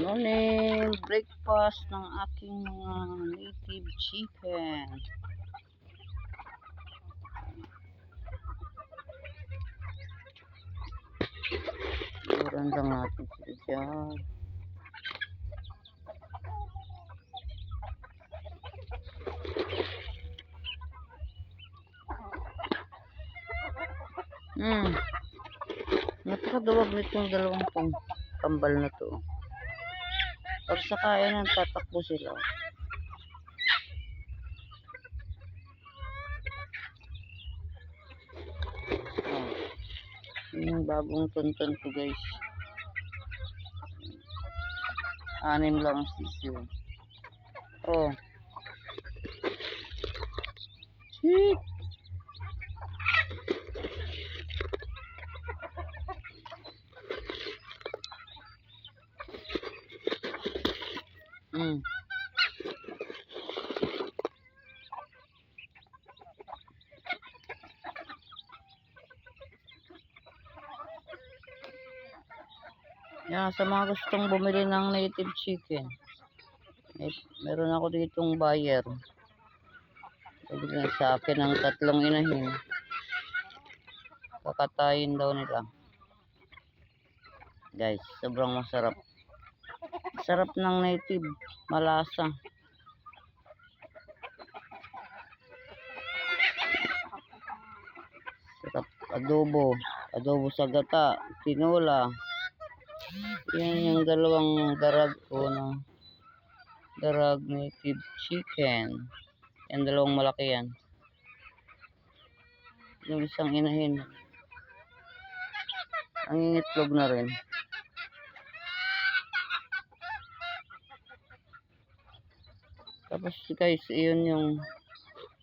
morning breakfast ng aking mga native chicken. Turan lang natin sila dyan. Napakaduwag nitong dalawang kambal na to. Pag sa kainan, tatakbo sila. Yung bagong tonton ko guys. 6 lang sisyo. Oh. Shit. Yan, sa mga gustong bumili ng native chicken, meron ako ditong buyer. Bibigyan sa akin ng 3 inahin. Kakatayin daw nila. Guys, sobrang masarap. Sarap ng native, malasa. Sarap adobo sa gata, tinola. Yan yung dalawang darag ko na darag native chicken. Yan, dalawang malaki yan. Yung isang inahin, ang itlog na rin. Tapos guys, iyon yung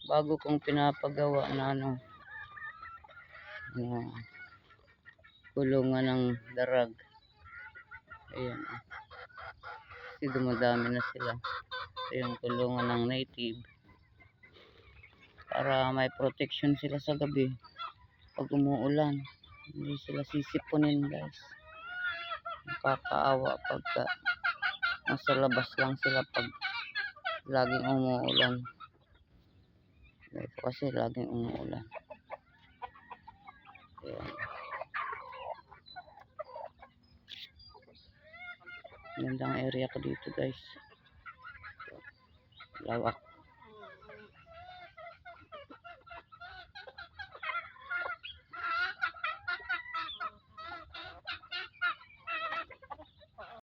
bago kong pinapagawa na kulungan ng darag. Ayan. Kasi dumadami na sila. Ito yung kulungan ng native. Para may protection sila sa gabi. Pag umuulan, hindi sila sisipunin guys. Nakakaawa pagka nasa labas lang sila pag laging umuulan. Ito kasi laging umuulan. Ayan. Gandang area ko dito guys. Lawak.